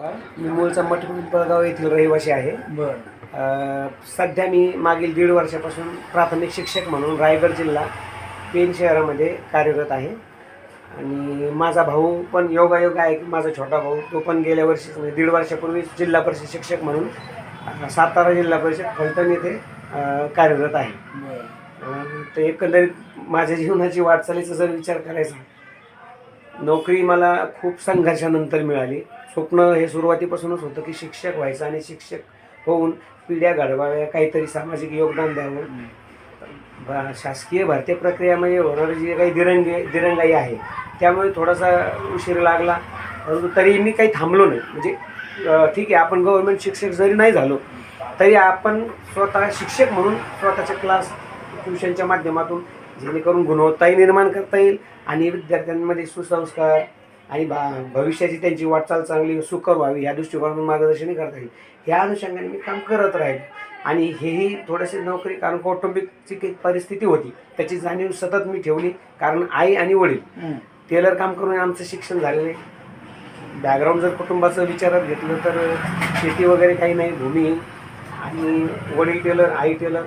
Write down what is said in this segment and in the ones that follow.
मी मूळचा मठपिंपळगाव येथील रहिवासी आहे. सध्या मी मागील 1.5 वर्षापासून प्राथमिक शिक्षक म्हणून रायगड जिल्हा पेण शहरामध्ये कार्यरत आहे. आणि माझा भाऊ पण योगायोग आहे की माझा छोटा भाऊ तो पण गेल्या वर्षी 1.5 वर्षापूर्वी जिल्हा परिषद शिक्षक म्हणून सातारा जिल्हा परिषद फलटण येथे कार्यरत आहे. तर एकंदरीत माझ्या जीवनाची वाटचालीचा जर विचार करायचा, नोकरी मला खूप संघर्षानंतर मिळाली. स्वप्न हे सुरुवातीपासूनच होतं की शिक्षक व्हायचं आणि शिक्षक होऊन पिढ्या घडवाव्या, काहीतरी सामाजिक योगदान द्यावं. शासकीय भरती प्रक्रियामध्ये होणारी जी काही दिरंगाई आहे त्यामुळे थोडासा उशीर लागला, परंतु तरी मी काही थांबलो नाही. म्हणजे ठीक आहे, आपण गव्हर्नमेंट शिक्षक जरी नाही झालो तरी आपण स्वतः शिक्षक म्हणून स्वतःचे क्लास ट्युशनच्या माध्यमातून जेणेकरून गुणवत्ताही निर्माण करता येईल आणि विद्यार्थ्यांमध्ये सुसंस्कार आणि भविष्याची त्यांची वाटचाल चांगली सुकर व्हावी या दृष्टिकोनातून मार्गदर्शनही करता येईल. ह्या अनुषंगाने मी काम करत राहील. आणि हेही थोडेसे नोकरी, कारण कौटुंबिकची काही परिस्थिती होती त्याची जाणीव सतत मी ठेवली. कारण आई आणि वडील टेलर काम करून आमचं शिक्षण झालेलं आहे. बॅकग्राऊंड जर कुटुंबाचं विचारात घेतलं तर शेती वगैरे काही नाही, भूमी, आणि वडील टेलर, आई टेलर.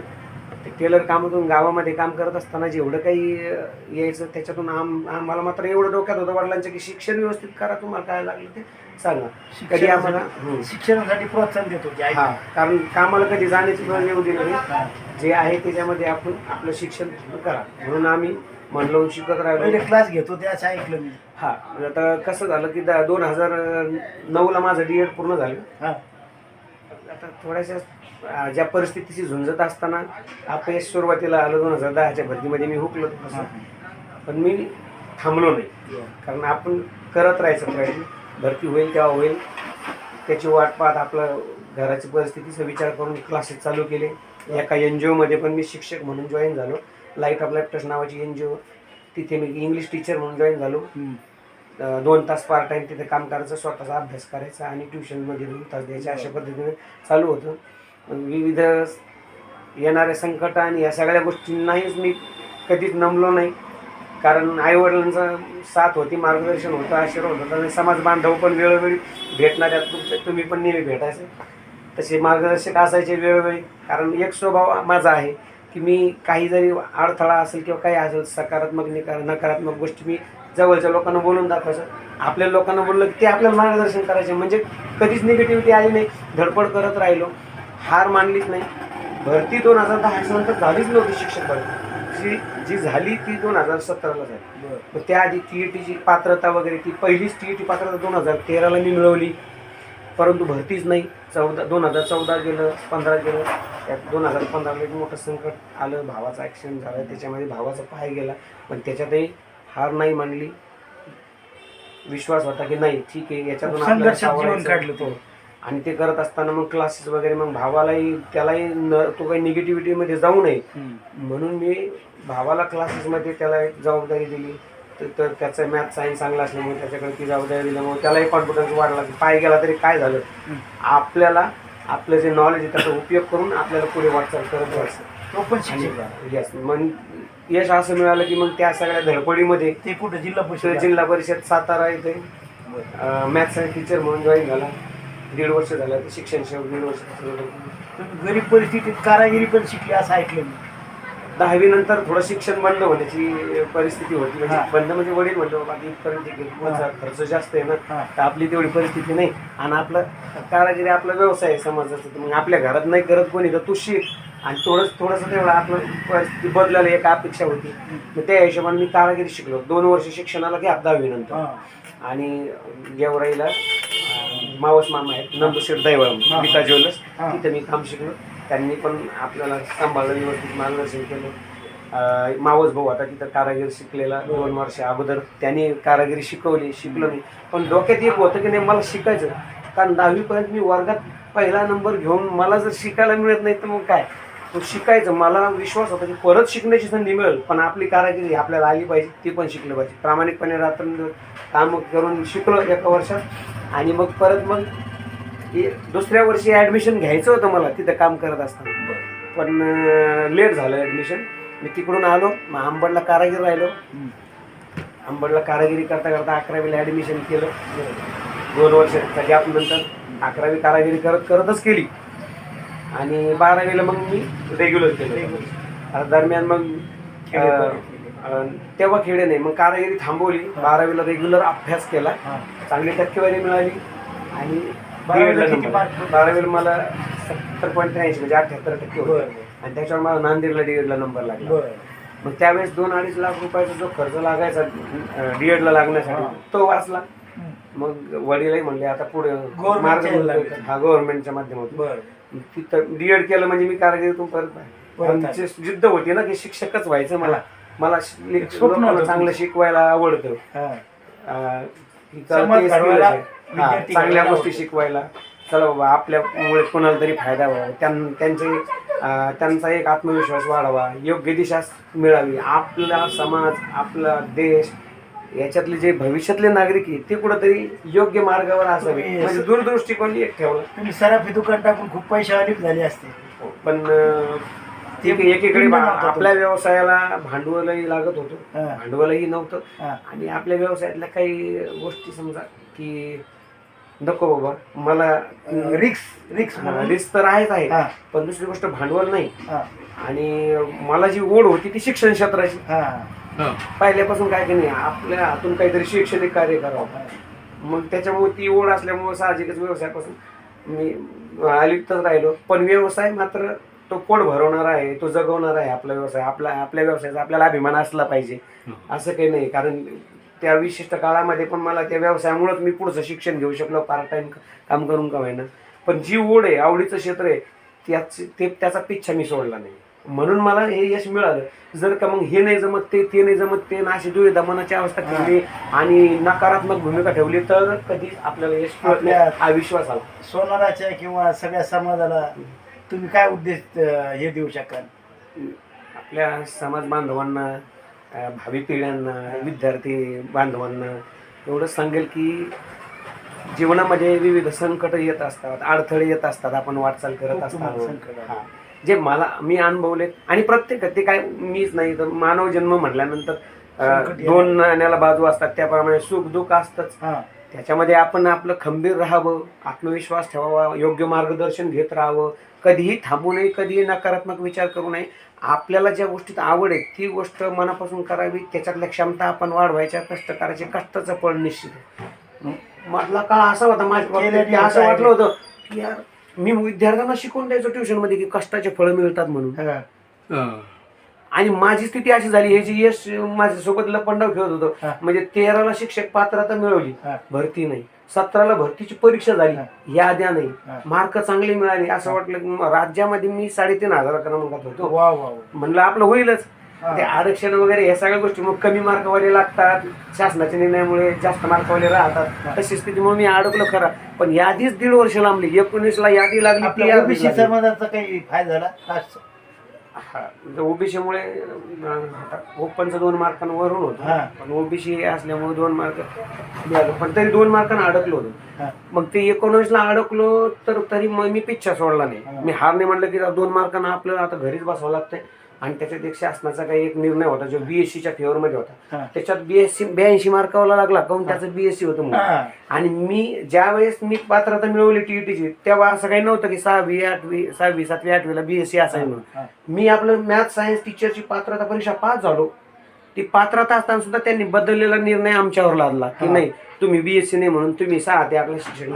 टेलर कामातून गावामध्ये काम करत असताना जेवढं काही यायचं त्याच्यातून आम्हाला मात्र एवढं डोक्यात होतं वडिलांचं की शिक्षण व्यवस्थित करा, तुम्हाला काय लागलं ते सांगा. कधी आम्हाला शिक्षणासाठी प्रोत्साहन देतो. कारण कामाला कधी जाण्याची गरज येऊ दिली नाही. जे आहे त्याच्यामध्ये आपण आपलं शिक्षण करा म्हणून आम्ही म्हणलो शिकत राहिलो. क्लास घेतो ते असं ऐकलं मी. आता कसं झालं की 2009ला माझं D.Ed पूर्ण झालं. आता थोड्याशा ज्या परिस्थितीशी झुंजत असताना अपयश सुरुवातीला आलं. 2010च्या भरतीमध्ये मी हुकलो, पण मी थांबलो नाही. कारण आपण करत राहायचं प्रयत्न. भरती होईल तेव्हा होईल त्याची वाट पाहत आपलं घराची परिस्थितीचा विचार करून क्लासेस चालू केले. एका NGO मध्ये पण मी शिक्षक म्हणून जॉईन झालो. लाईट ऑफ लाईफ ट्रस्ट नावाची NGO, तिथे मी इंग्लिश टीचर म्हणून जॉईन झालो. 2 तास पार्ट टाईम तिथे काम करायचं, स्वतःचा अभ्यास करायचा आणि ट्युशनमध्ये 2 तास द्यायचे. अशा पद्धतीने चालू होतं. विविध येणाऱ्या संकट आणि या सगळ्या गोष्टींनाहीच मी कधीच नमलो नाही. कारण आईवडिलांचा साथ होती, मार्गदर्शन होतं, आशीर्वाद होता आणि समाज बांधव पण वेळोवेळी भेटणाऱ्या तुम्ही पण नेहमी भेटायचे तसे मार्गदर्शक असायचे वेळोवेळी. कारण एक स्वभाव माझा आहे की मी काही जरी अडथळा असेल किंवा काही असेल सकारात्मक नकारात्मक गोष्टी मी जवळच्या लोकांना बोलून दाखवायचं. आपल्या लोकांना बोललं की ते आपल्याला मार्गदर्शन करायचे. म्हणजे कधीच निगेटिव्हिटी आली नाही. धडपड करत राहिलो, हार मानलीच नाही. भरती 2010 नंतर झालीच नव्हती. शिक्षक भरती जी झाली ती 2017ला झाली. मग त्याआधी TETची पात्रता वगैरे, ती पहिलीच TET पात्रता 2013ला मी मिळवली, परंतु भरतीच नाही. 2014 गेलं, 15 गेलं. त्यात 2015ला एक मोठं संकट आलं. भावाचा ॲक्सिडेंट झाला, त्याच्यामध्ये भावाचा पाय गेला, पण त्याच्यातही हार नाही मानली. विश्वास होता की नाही ठीक आहे, याच्यातून आपल्याला काढलं. आणि ते करत असताना मग क्लासेस वगैरे, मग भावालाही त्यालाही तो काही निगेटिव्हिटीमध्ये जाऊ नये म्हणून मी भावाला क्लासेसमध्ये त्याला एक जबाबदारी दिली. तर त्याचं मॅथ सायन्स चांगला असल्यामुळे त्याच्याकडे ती जबाबदारी दिल्यामुळे त्यालाही कॉन्फिडन्स वाढला की पाय गेला तरी काय झालं, आपल्याला आपलं जे नॉलेज आहे त्याचा उपयोग करून आपल्याला पुढे वाटचाल करत राहायचं. तो पण शिक्षक. यस, मग यश असं मिळालं की मग त्या सगळ्या धडपडीमध्ये ते कुठं जिल्हा परिषद सातारा इथे मॅथ सायन्स टीचर म्हणून जॉईन झाला. 1.5 वर्ष झालं. शिक्षण शेवट 1.5 वर्ष. गरीब परिस्थितीत कारागिरी पण शिकली असं ऐकलं मी. 10वी नंतर थोडं शिक्षण बंद होण्याची परिस्थिती होती. म्हणजे बंद म्हणजे वडील म्हणतो बाकी इथपर्यंत खर्च जास्त आहे ना, तर आपली तेवढी परिस्थिती नाही. आणि आपलं कारागिरी आपला व्यवसाय आहे समाजाचा, तर मग आपल्या घरात नाही करत कोणी, तर तू शिक. आणि थोडंसं तेवढं आपलं परिस्थिती बदलायला एक अपेक्षा होती. मग त्या हिशोबाने मी कारागिरी शिकलो. 2 वर्ष शिक्षणाला गॅप 10वी नंतर. आणि गेवराईला मावस मामा आहेत, नंदुशेठ दैवळ, गीता ज्वेलर्स, तिथे मी काम शिकलो. त्यांनी पण आपल्याला सांभाळलं, व्यवस्थित मार्गदर्शन केलं. मावस भाऊ आता तिथं कारागिरी शिकलेला 2 वर्ष अगोदर, त्यांनी कारागिरी शिकलो मी. पण डोक्यात एक होतं की नाही मला शिकायचं. कारण 10वीपर्यंत मी वर्गात पहिला नंबर घेऊन मला जर शिकायला मिळत नाही तर मग काय, तो शिकायचं. मला विश्वास होता की परत शिकण्याची संधी मिळेल, पण आपली कारागिरी आपल्याला आली पाहिजे, ती पण शिकलं पाहिजे. प्रामाणिकपणे रात्रंदिवस काम करून शिकलो 1 वर्षात. आणि मग परत मग दुसऱ्या वर्षी ॲडमिशन घ्यायचं होतं मला तिथं काम करत असताना, पण लेट झालं ॲडमिशन. मी तिकडून आलो, मग अंबडला कारागिरी राहिलो. अंबडला कारागिरी करता करता 11वीला ॲडमिशन केलं. 2 वर्षाचा गॅप नंतर 11वी कारागिरी करतच केली आणि 12वीला मग मी रेग्युलर केलं. आता दरम्यान मग तेव्हा खेडे नाही, मग कारागिरी थांबवली. 12वीला रेग्युलर अभ्यास केला, चांगली टक्केवारी मिळाली आणि 12वीला मला 70.83 म्हणजे 78% होतं आणि त्याच्यावर मला नांदेडला डीएडला नंबर लागला. मग त्यावेळेस 2-2.5 लाख रुपयाचा जो खर्च लागायचा डीएडला लागण्यासाठी तो वाचला. मग वडीलही म्हणले आता पुढे मार्ग गव्हर्नमेंटच्या माध्यमातून तिथं डीएड केलं म्हणजे मी कारागिरीतून परत जिद्द होती ना की शिक्षकच व्हायचं. मला चांगलं शिकवायला आवडतं, चांगल्या गोष्टी शिकवायला. चला बाबा आपल्यामुळे कोणाला तरी फायदा व्हावा, त्यांचा एक आत्मविश्वास वाढावा, योग्य दिशा मिळावी. आपला समाज, आपला देश याच्यातले जे भविष्यातले नागरिक आहेत ते कुठंतरी योग्य मार्गावर असावे म्हणजे दूरदृष्टिकोन एक ठेवला. तुम्ही सराफी दुकान टाकून खूप पैशावाली झाली असते. पण एकीकडे आपल्या व्यवसायाला भांडवलही लागत होतं, भांडवलही नव्हतं आणि आपल्या व्यवसायातल्या काही गोष्टी समजा की नको बाबा मला रिस्क तर आहेच आहे, पण दुसरी गोष्ट भांडवल नाही आणि मला जी ओढ होती ती शिक्षण क्षेत्राची. पहिल्यापासून काय की नाही आपल्या हातून काहीतरी शैक्षणिक कार्य करावं, मग त्याच्यामुळे ती ओढ असल्यामुळे साहजिकच व्यवसायापासून मी अलिप्तच राहिलो. पण व्यवसाय मात्र तो पोट भरवणारा आहे, तो जगवणारा आहे. आपला व्यवसाय आपल्या व्यवसायाचा आपल्याला अभिमान असला पाहिजे असं काही नाही. कारण त्या विशिष्ट काळामध्ये पण मला त्या व्यवसायामुळेच मी पुढचं शिक्षण घेऊ शकलो, पार्ट टाइम काम करून का होईना. पण जी ओढ आहे, आवडीचं क्षेत्र आहे, त्याचा पिच्छा मी सोडला नाही, म्हणून मला हे यश मिळालं. जर का मग हे नाही जमत ते नाही जमत ते अशी दुविधा मनाची अवस्था ठेवली आणि नकारात्मक भूमिका ठेवली तर कधी आपल्याला यश मिळत नाही हा विश्वास आला. सोनाराच्या किंवा सगळ्या समाजाला तुम्ही काय उद्देश हे देऊ शकाल? आपल्या समाज बांधवांना, भावी पिढ्यांना, विद्यार्थी बांधवांना एवढंच सांगेल की जीवनामध्ये विविध संकट येत असतात, अडथळे येत असतात, आपण वाटचाल करत असतात. जे मी अनुभवले आणि प्रत्येक ते काय मीच नाही तर मानव जन्म म्हटल्यानंतर 2 नाण्याला बाजू असतात, त्याप्रमाणे सुख दुःख असतंच. त्याच्यामध्ये आपण आपलं खंबीर राहावं, आत्मविश्वास ठेवावा, योग्य मार्गदर्शन घेत राहावं, कधीही थांबू नये, कधीही नकारात्मक विचार करू नये. आपल्याला ज्या गोष्टीत आवड आहे ती गोष्ट मनापासून करावी, त्याच्यातल्या क्षमता आपण वाढवायच्या, कष्ट करायचे, कष्टाचं फळ निश्चित आहे. मधला काळ असा होता माझ्या असं वाटलं होतं की यार मी विद्यार्थ्यांना शिकवून द्यायचो ट्युशनमध्ये की कष्टाचे फळं मिळतात म्हणून. आणि माझी स्थिती अशी झाली, हे जे यश माझ्यासोबत लपंडाव खेळत होतं म्हणजे 13ला शिक्षक पात्रता मिळवली, भरती नाही, 17ला भरतीची परीक्षा झाली, याद्या नाही, मार्क चांगले मिळाले, असं वाटलं राज्यामध्ये मी 3,500 क्रमांकात होतो. म्हणलं आपलं होईलच. ते आरक्षण वगैरे या सगळ्या गोष्टी मग कमी मार्कवाले लागतात, शासनाच्या निर्णयामुळे जास्त मार्कवाले राहतात, तशी स्थितीमुळे मी अडकलो खरा. पण यादीच 1.5 वर्ष लांबली, 19ला यादी लागली. ओबीसी समाजाचा काही फायदा झाला? ओबीसीमुळे ओपनचं 2 मार्कांवरून होतं, पण ओबीसी असल्यामुळे 2 मार्क मिळालं, पण तरी 2 मार्कांना अडकलो होतो. मग ते 19ला अडकलो तर तरी मग मी पिच्छा सोडला नाही. मी हार नाही म्हणलं की 2 मार्कांना आपल्याला आता घरीच बसावं लागतंय. आणि त्याच्यात एक शासनाचा काही एक निर्णय होता जो बीएससीच्या फेवरमध्ये होता, त्याच्यात बीएससी 82 मार्कावाला लागला, काहून त्याचं बीएससी होतं म्हणून. आणि मी ज्या वेळेस मी पात्रता मिळवली टीईटीची तेव्हा असं काही नव्हतं की 6वी 7वी 8वीला बीएससी असायला म्हणून. मी आपलं मॅथ सायन्स टीचरची पात्रता परीक्षा पास झालो. ती पात्रता असताना सुद्धा त्यांनी बदललेला निर्णय आमच्यावर लादला की नाही तुम्ही बीएससी नाही म्हणून तुम्ही 6 ते आपलं शिक्षण.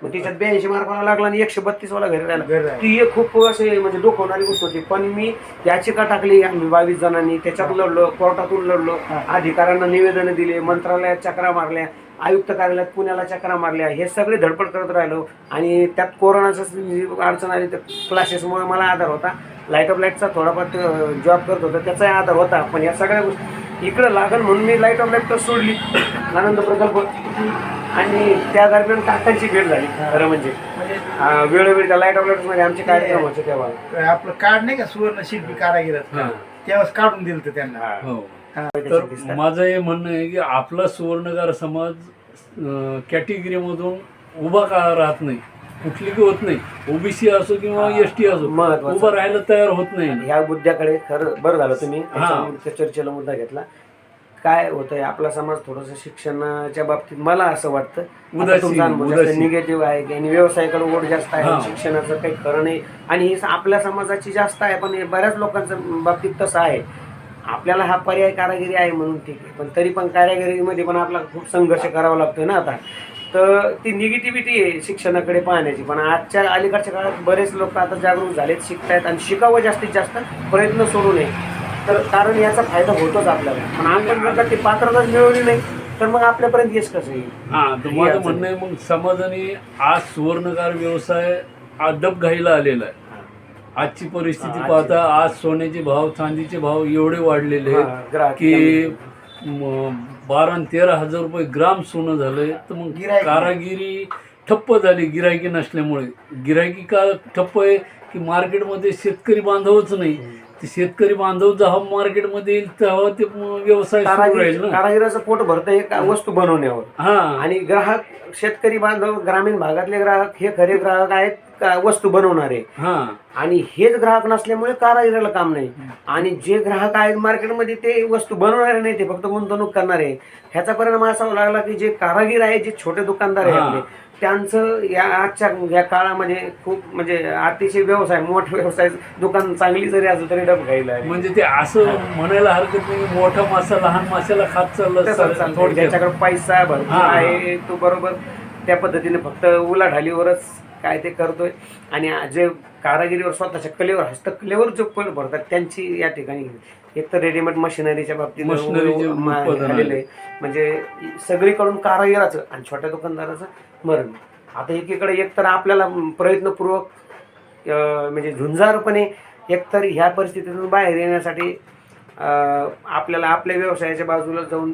मग त्याच्यात 82 मार्काला लागला आणि 132 वाला घरी राहिला. ती एक खूप असे म्हणजे दुखवणारी गोष्ट होती. पण मी याचिका टाकली आम्ही 22 जणांनी, त्याच्यात लढलो, कोर्टातून लढलो, अधिकाऱ्यांना निवेदनं दिले, मंत्रालयात चक्रा मारल्या, आयुक्त कार्यालयात पुण्याला चक्रा मारल्या, हे सगळे धडपड करत राहिलो. आणि त्यात कोरोनाचं अडचण आली तर क्लासेसमुळे मला आधार होता, लाईट ऑफ लाईटचा थोडाफार जॉब करत होता त्याचाही आधार होता. पण या सगळ्या गोष्टी इकडं लागल म्हणून मी लाईट ऑफ लाईट तर सोडली, आनंद प्रकल्प, आणि त्या दरम्यान काकांची भेट झाली. खरं म्हणजे वेळोवेळी त्या लाईट ऑफ लाईट मध्ये आमचे कार्यक्रम होते. तेव्हा आपलं कार्ड नाही का सुवर्ण शिल्पी कारागिरात, तेव्हाच काढून दिलं होतं त्यांना. तर माझं हे म्हणणं आहे की आपला सुवर्णकार समाज कॅटेगरीमधून उभा का राहत नाही, कुठली की होत नाही, ओबीसी असो किंवा एसटी असो, उभं राहायला तयार होत नाही. ह्या मुद्द्याकडे खरं बरं झालं तुम्ही चर्चेला मुद्दा घेतला. काय होतंय आपला समाज थोडंसं शिक्षणाच्या बाबतीत मला असं वाटतं उदासीन. निगेटिव्ह आहे की आणि व्यवसायाकडे ओढ जास्त आहे, हा. शिक्षणाचं काही खरं नाही आणि हे आपल्या समाजाची जास्त आहे, पण हे बऱ्याच लोकांचं बाबतीत तसं आहे. आपल्याला हा पर्याय कारागिरी आहे म्हणून ठीक आहे, पण तरी पण कारागिरीमध्ये पण आपला खूप संघर्ष करावा लागतोय ना आता. तर ती निगेटिव्हिटी आहे शिक्षणाकडे पाहण्याची. पण आजच्या अलीकडच्या काळात बरेच लोक आता जागरूक झालेत, शिकतायत आणि शिकावं जास्तीत जास्त, प्रयत्न सोडू नये. तर कारण याचा फायदा होतोच आपल्याला. पण आपण जर का ती पात्रताच मिळवली नाही तर मग आपल्यापर्यंत यश कसं येईल? हा, तर माझं म्हणणं आहे मग समाजाने आज सुवर्णकार व्यवसाय अद्दप घाईला आलेला आहे. आजची परिस्थिती पाहता आज सोन्याचे भाव, चांदीचे भाव एवढे वाढलेले हा, आहेत ग्राहक की 12 आणि 13,000 रुपये ग्राम सोनं झालंय. तर मग गिऱ्हाईक कारागिरी ठप्प झाली गिरायकी नसल्यामुळे. गिरायकी का ठप्प आहे की मार्केटमध्ये शेतकरी बांधवच नाही. ते शेतकरी बांधव जेव्हा मार्केटमध्ये येईल तेव्हा ते व्यवसाय सुरू राहील ना. कारागिराचं पोट भरतं एक वस्तू बनवण्यावर. हा, आणि ग्राहक, शेतकरी बांधव, ग्रामीण भागातले ग्राहक हे खरे ग्राहक आहेत वस्तू बनवणारे. हा, आणि हेच ग्राहक नसल्यामुळे कारागिराला काम नाही. आणि जे ग्राहक आहेत मार्केटमध्ये ते वस्तू बनवणारे नाही, ते फक्त गुंतवणूक करणारे. ह्याचा परिणाम असा होऊ लागला की जे कारागीर आहेत, जे छोटे दुकानदार आहेत आपले, त्यांचं या आजच्या या काळामध्ये खूप म्हणजे अतिशय व्यवसाय, मोठा व्यवसाय, दुकान चांगली जरी असलं तरी डब घ्यायला आहे. म्हणजे ते असं म्हणायला हरकत नाही की मोठा मासा लहान माशाला खात चाललं. ज्याच्याकडे पैसा भरपूर आहे तो बरोबर त्या पद्धतीने फक्त उलाढालीवरच काय ते करतोय. आणि जे कारागिरीवर, स्वतःच्या कलेवर, हस्तकलेवर जो पण भरतात त्यांची या ठिकाणी एक तर रेडीमेड मशिनरीच्या बाबतीत झालेलं आहे. म्हणजे सगळीकडून कारागिराचं आणि छोट्या दुकानदाराचं मरण. आता एकीकडे एकतर आपल्याला प्रयत्नपूर्वक म्हणजे झुंजारपणे एकतर ह्या परिस्थितीतून बाहेर येण्यासाठी आपल्याला आपल्या व्यवसायाच्या बाजूला जाऊन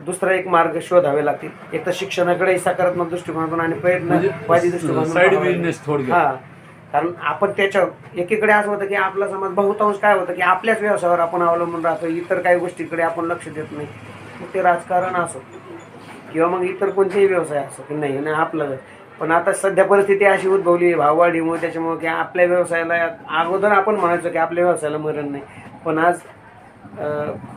दुसरा एक मार्ग शोधावे लागतील. एक तर शिक्षणाकडे सकारात्मक दृष्टिकोनातून आणि प्रयत्नवादी दृष्टिकोनातून. हा, कारण आपण त्याच्या एकीकडे असं होतं की आपला समाज बहुतांश काय होतं की आपल्याच व्यवसायावर आपण अवलंबून राहतो, इतर काही गोष्टीकडे आपण लक्ष देत नाही. मग ते राजकारण असो किंवा मग इतर कोणतेही व्यवसाय असो की नाही आणि आपलं. पण आता सध्या परिस्थिती अशी उद्भवली भाववाढीमुळे, त्याच्यामुळे की आपल्या व्यवसायाला अगोदर आपण म्हणायचो की आपल्या व्यवसायाला मरण नाही, पण आज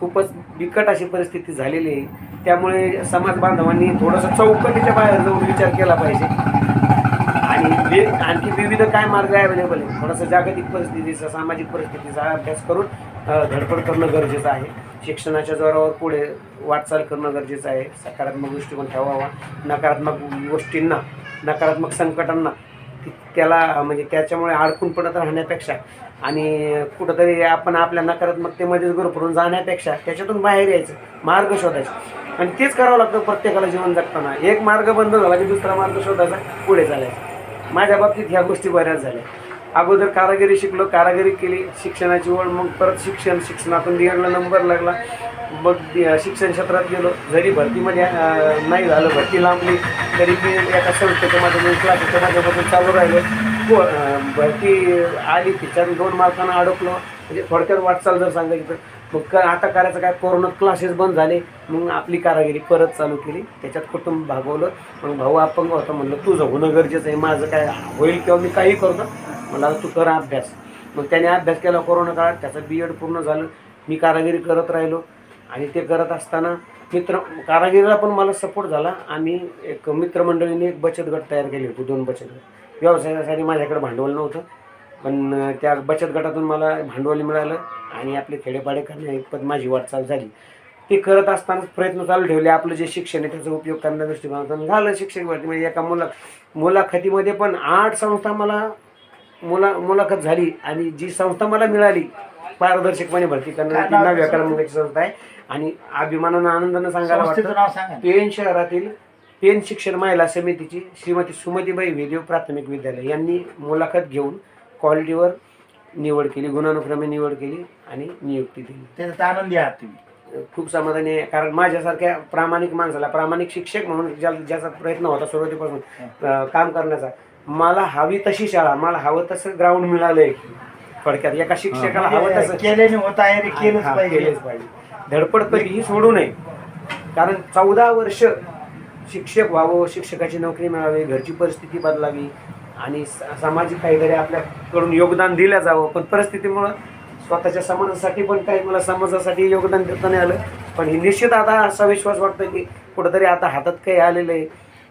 खूपच बिकट अशी परिस्थिती झालेली आहे. त्यामुळे समाज बांधवांनी थोडंसं चौकटीच्या बाहेर जाऊन विचार केला पाहिजे. आणि आणखी विविध काय मार्ग अवेलेबल आहे, थोडंसं जागतिक परिस्थितीचा, सामाजिक परिस्थितीचा अभ्यास करून धडपड करणं गरजेचं आहे. शिक्षणाच्या जोरावर पुढे वाटचाल करणं गरजेचं आहे. सकारात्मक दृष्टिकोन ठेवावा. नकारात्मक गोष्टींना, नकारात्मक संकटांना त्याला म्हणजे त्याच्यामुळे अडकून पडत राहण्यापेक्षा आणि कुठंतरी आपण आपल्या नकारात्मकतेमध्येच गुरफटून जाण्यापेक्षा त्याच्यातून बाहेर यायचं, मार्ग शोधायचे. आणि तेच करावं लागतं प्रत्येकाला जीवन जगताना. एक मार्ग बंद झाला की दुसरा मार्ग शोधायचा, पुढे चालायचं. माझ्या बाबतीत ह्या गोष्टी बऱ्याच झाल्या. अगोदर कारागिरी शिकलो, कारागिरी केली, शिक्षणाची ओढ, मग परत शिक्षणातून DEDला नंबर लागला, मग शिक्षण क्षेत्रात गेलो. जरी भरतीमध्ये नाही झालं, भरती लांबली, तरी मी एका संस्थेच्या माध्यमातून क्लासेसच्या माध्यमातून चालू राहिलो. भरती आली, तिच्यात 2 मार्कांना अडकलो. म्हणजे थोडक्यात वाटचाल जर सांगायची तर मग आता करायचं काय, कोरोनात क्लासेस बंद झाले, मग आपली कारागिरी परत चालू केली. त्याच्यात कुटुंब भागवलं. मग भाऊ अपंग होता, म्हणलं तुझं होणं गरजेचं आहे, माझं काय होईल किंवा मी काही करतो, मला तू कर अभ्यास. मग त्याने अभ्यास केला कोरोना काळात, त्याचं BEd पूर्ण झालं. मी कारागिरी करत राहिलो आणि ते करत असताना कारागिरीला पण मला सपोर्ट झाला. आम्ही एक मित्रमंडळीने एक बचत गट तयार केले होते, 2 बचत गट. व्यवसायासाठी माझ्याकडे भांडवल नव्हतं, पण त्या बचत गटातून मला भांडवल मिळालं आणि आपले खेडेपाडे करण्याइतपत माझी वाटचाल झाली. ते करत असताना प्रयत्न चालू ठेवले. आपलं जे शिक्षण आहे त्याचा उपयोग करण्या दृष्टिकोनातून झालं. शिक्षक भरती म्हणजे एका मुलाखतीमध्ये पण 8 संस्था मला मुलाखत झाली आणि जी संस्था मला मिळाली पारदर्शकपणे भरती करणारी नव्या क्रमांकाची संस्था आहे. आणि अभिमानानं, आनंदानं सांगायला वाटतं, पेण शहरातील पेण शिक्षण महिला समितीची श्रीमती सुमतीबाई वेदेव प्राथमिक विद्यालय यांनी मुलाखत घेऊन क्वालिटीवर निवड केली, गुणानुक्रमे निवड केली आणि नियुक्ती दिली. त्याचा आनंदी आहात तुम्ही? खूप समाधानी आहे. कारण माझ्यासारख्या प्रामाणिक माणसाला, प्रामाणिक शिक्षक म्हणून ज्याचा प्रयत्न होता सुरुवातीपासून काम करण्याचा, मला हवी तशी शाळा, मला हवं तसं ग्राउंड मिळालंय. थोडक्यात एका शिक्षकाला हवं तसं केल्याने होत आहे, केलंच पाहिजे. धडपड कधीही सोडू नये. कारण 14 वर्ष शिक्षक व्हावं, शिक्षकाची नोकरी मिळावी, घरची परिस्थिती बदलावी आणि सामाजिक काहीतरी आपल्याकडून योगदान दिलं जावं. पण परिस्थितीमुळं स्वतःच्या समाजासाठी पण काही मला समाजासाठी योगदान देता नाही आलं. पण ही निश्चित आता असा विश्वास वाटतो की कुठंतरी आता हातात काही आलेलं आहे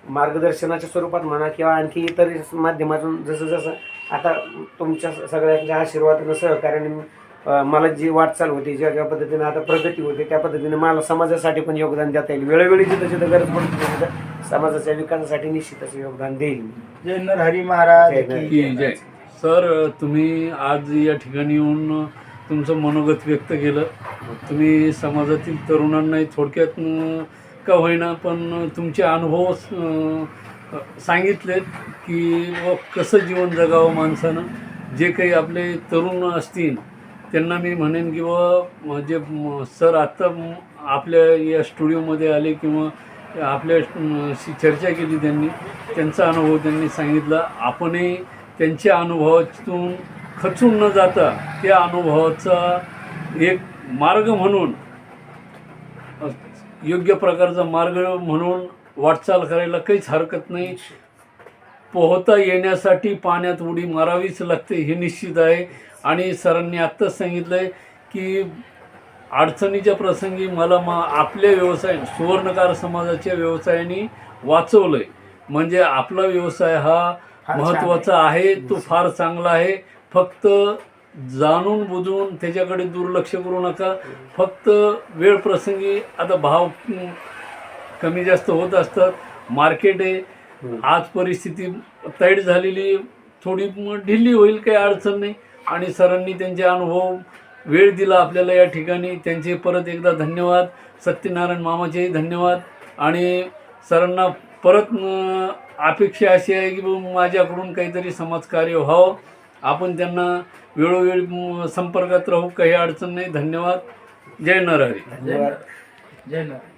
मार्गदर्शनाच्या स्वरूपात म्हणा किंवा आणखी इतर माध्यमातून जसं जसं आता तुमच्या सगळ्यांच्या आशीर्वादानं सहकार्याने मला जी वाटचाल होती ज्या पद्धतीने आता प्रगती होते त्या पद्धतीने मला समाजासाठी पण योगदान देता येईल. वेळोवेळी जिथं जिथं गरज पडते तिथं समाजाच्या विकासासाठी निश्चितच योगदान देईल. जय नरहरी महाराज जय की नरहरी. की जय. सर तुम्ही आज या ठिकाणी येऊन तुमचं मनोगत व्यक्त केलं. तुम्ही समाजातील तरुणांनाही थोडक्यात का होईना पण तुमचे अनुभव सांगितलेत की कसं जीवन जगावं माणसानं. जे काही आपले तरुण असतील त्यांना मी म्हणेन की म्हणजे सर आत्ता आपल्या या स्टुडिओमध्ये आले किंवा आपल्याशी चर्चा केली त्यांनी, त्यांचा अनुभव त्यांनी सांगितला. आपणही त्यांच्या अनुभवातून खचून न जाता त्या अनुभवाचा एक मार्ग म्हणून योग्य प्रकारचा मार्ग म्हणून वाटचाल करायला काहीच हरकत नाही. पोहता येण्यासाठी पाण्यात उडी मारावीच लागते हे निश्चित आहे. आणि सरांनी आत्ताच सांगितलं आहे की अडचणीच्या प्रसंगी मला आपल्या व्यवसाय सुवर्णकार समाजाच्या व्यवसायाने वाचवलं आहे. म्हणजे आपला व्यवसाय हा महत्त्वाचा आहे, तो फार चांगला आहे. फक्त जाणून बुजून त्याच्याकडे दुर्लक्ष करू नका. फक्त वेळ प्रसंगी आता भाव कमी जास्त होत असतात. मार्केट आहे आज परिस्थिती तैट झालेली, थोडी ढिली होईल काही अडचण नाही. आणि सरांनी त्यांचे अनुभव वेळ दिला आपल्याला या ठिकाणी, त्यांचे परत एकदा धन्यवाद. सत्यनारायण मामाचेही धन्यवाद. आणि सरांना परत अपेक्षा अशी आहे की माझ्याकडून काहीतरी समाजकार्य व्हावं. आपण त्यांना वेळोवेळी संपर्कात राहू, काही अडचण नाही. धन्यवाद. जय नरहरी. धन्यवाद. जय नरहरी.